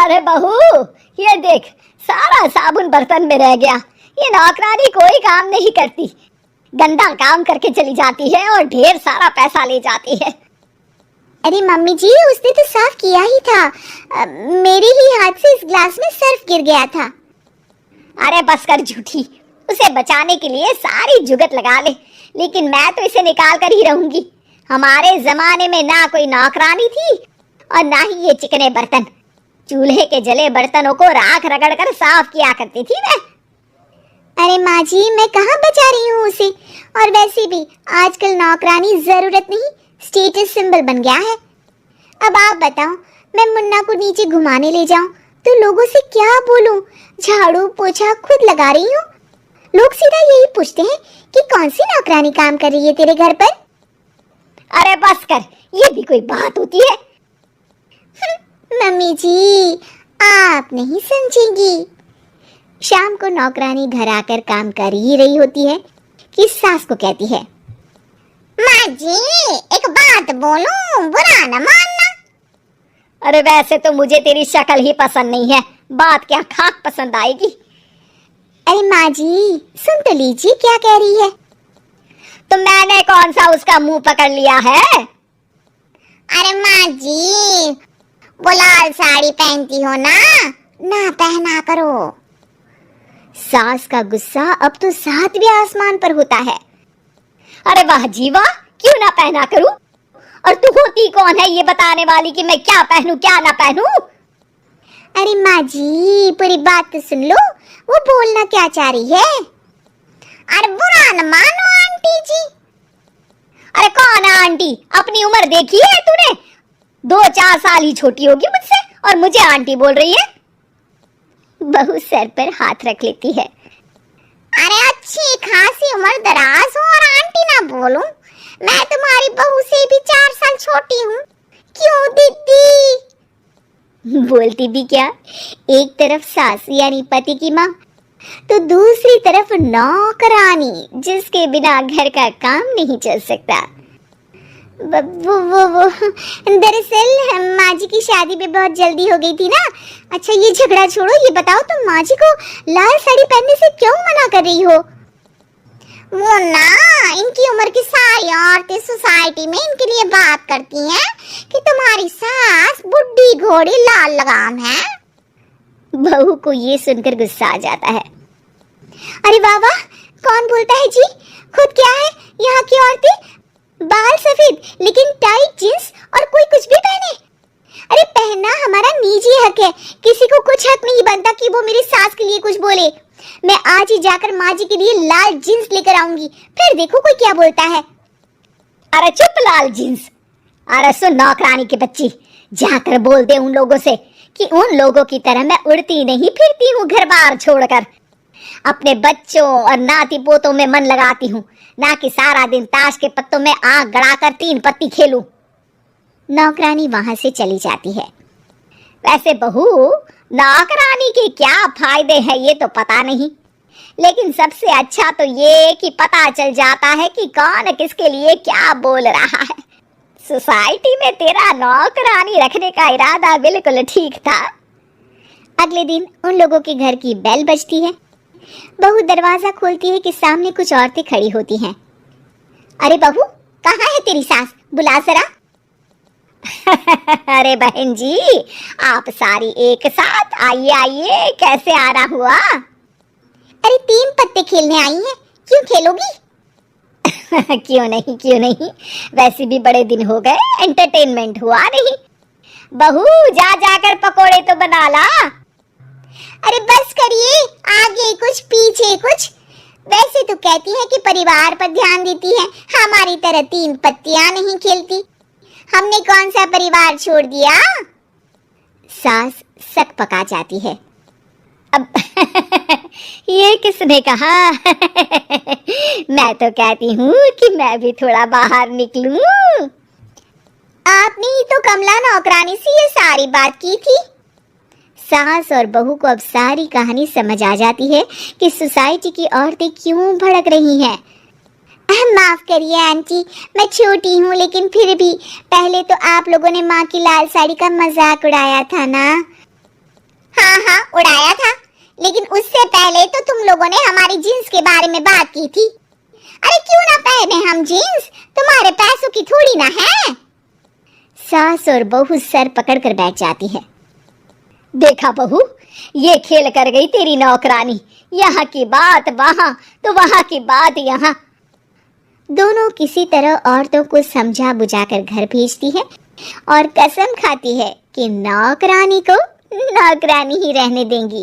अरे बहू, ये देख, सारा साबुन बर्तन में रह गया। ये नौकरानी कोई काम नहीं करती, गंदा काम करके चली जाती है और ढेर सारा पैसा ले जाती है। अरे मम्मी जी, उसने तो साफ किया ही था। मेरे ही हाथ से इस ग्लास में सर्फ गिर गया था। अरे बस कर झूठी, उसे बचाने के लिए सारी जुगत लगा ले, लेकिन मैं तो इसे निकाल कर ही रहूंगी। हमारे जमाने में ना कोई नौकरानी थी और ना ही ये चिकने बर्तन। चूल्हे के जले बर्तनों को राख रगड़ कर साफ किया करती थी मैं। अरे माँ जी, मैं कहाँ बचा रही हूँ उसे। और वैसे भी आजकल नौकरानी जरूरत नहीं, स्टेटस सिंबल बन गया है। अब आप बताओ, मैं मुन्ना को नीचे घुमाने ले जाऊं तो लोगों से क्या बोलूं? झाड़ू पोछा खुद लगा रही हूँ। लोग सीधा यही पूछते हैं कि कौन सी नौकरानी काम कर रही है तेरे घर पर। अरे बस कर, ये भी कोई बात होती है? मम्मी जी, आप नहीं समझेंगी। शाम को नौकरानी घर आकर काम कर ही रही होती है कि सास को कहती है, माँ जी एक बात बोलूं, बुरा न मानना। अरे वैसे तो मुझे तेरी शक्ल ही पसंद नहीं है, बात क्या खाक पसंद आएगी। अरे माँ जी, सुन तो लीजिए क्या कह रही है। तो मैंने कौन सा उसका मुंह पकड़ लिया है? अरे माँ जी, वो लाल साड़ी पहनती हो ना पहना करो। सास का गुस्सा अब तो 7वें आसमान पर होता है। अरे वाह जीवा, क्यों ना पहना करूं? और तू होती कौन है ये बताने वाली कि मैं क्या पहनूं क्या ना पहनूं? अरे माँ जी, पूरी बात तो सुन लो, वो बोलना क्या चाह रही है। अरे बुरा न मानो आंटी जी। अरे कौन है आंटी? अपनी उम्र देखी है तूने? 2-4 साल ही छोटी होगी मुझसे और मुझे आंटी बोल रही है। बहू सर पर हाथ रख लेती है। अरे अच्छी खासी उम्र दराज हो और आंटी ना बोलूं? मैं तुम्हारी बहू से भी 4 साल छोटी हूँ। क्यों दीदी? बोलती भी क्या, एक तरफ सास यानी पति की माँ, तो दूसरी तरफ नौकरानी जिसके बिना घर का काम नहीं चल सकता। वो दरअसल माँ जी की शादी में बहुत जल्दी हो गई थी ना। अच्छा ये झगड़ा छोड़ो, ये बताओ तुम माँ जी को लाल साड़ी पहनने से क्यों मना कर रही हो? वो ना, इनकी उम्र की सारी औरतें सोसाइटी में इनके लिए बात करती हैं कि तुम्हारी सास बुढ़ी घोड़ी लाल लगाम है। बहू को ये सुनकर गुस्सा आ जाता है। अरे वाह वाह, कौन बोलता है जी? खुद क्या है यहाँ की औरतें? बाल सफेद लेकिन टाइट जींस और कोई कुछ भी पहने। अरे पहनना हमारा निजी हक है, किसी को कुछ हक नहीं बनता कि वो मेरी सास के लिए कुछ बोले। मैं आज ही जाकर माँ जी के लिए लाल जींस लेकर आऊंगी, फिर देखो कोई क्या बोलता है। अरे चुप लाल जींस। अरे सुन नौकरानी के बच्ची, जाकर बोल दे उन लोगों से कि उन लोगों की तरह मैं उड़ती नहीं फिरती हूँ घर बार छोड़कर। अपने बच्चों और नाती पोतों में मन लगाती हूँ, ना कि सारा दिन ताश के पत्तों में आग गड़ाकर 3 पत्ती खेलूं। नौकरानी वहां से चली जाती है। वैसे बहू, नौकरानी के क्या फायदे हैं ये तो पता नहीं, लेकिन सबसे अच्छा तो ये कि पता चल जाता है कि कौन किसके लिए क्या बोल रहा है। सोसाइटी में तेरा नौकरानी रखने का इरादा बिल्कुल ठीक था। अगले दिन उन लोगों के घर की बेल बजती है। बहू दरवाजा खोलती है कि सामने कुछ औरतें खड़ी होती हैं। अरे बहू, कहाँ है तेरी सास? बुला जरा। अरे बहन जी, आप सारी एक साथ आइए आइए, कैसे आना हुआ? अरे 3 पत्ते खेलने आई हैं, क्यों खेलोगी? क्यों नहीं, वैसे भी बड़े दिन हो गए, एंटरटेनमेंट हुआ नहीं। बहू जा जाकर पकोड़े तो बना ला। अरे बस करिए, आगे कुछ पीछे कुछ। वैसे तो कहती है कि परिवार पर ध्यान देती है, हमारी तरह 3 पत्तियां नहीं खेलती। हमने कौन सा परिवार छोड़ दिया? सास सक पका जाती है। अब ये किसने कहा? मैं तो कहती हूँ कि मैं भी थोड़ा बाहर निकलूं। आपने ही तो कमला नौकरानी से ये सारी बात की थी। सास और बहू को अब सारी कहानी समझ आ जाती है कि सोसाइटी की औरतें क्यों भड़क रही हैं। माफ करिए आंटी, मैं छोटी हूँ, लेकिन फिर भी पहले तो आप लोगों ने माँ की लाल साड़ी का मजाक उड़ाया था ना। हाँ हाँ उड़ाया था, लेकिन उससे पहले तो तुम लोगों ने हमारी जीन्स के बारे में बात की थी। अरे क्यों ना पहने हम जीन्स, तुम्हारे पैसों की थोड़ी ना है। सास और बहू सर पकड़कर बैठ जाती है। देखा बहू, ये खेल कर गई तेरी नौकरानी, यहाँ की बात वहाँ तो वहाँ की बात यहाँ। दोनों किसी तरह औरतों को समझा बुझाकर घर भेजती है और कसम खाती है कि नौकरानी को नौकरानी ही रहने देंगी।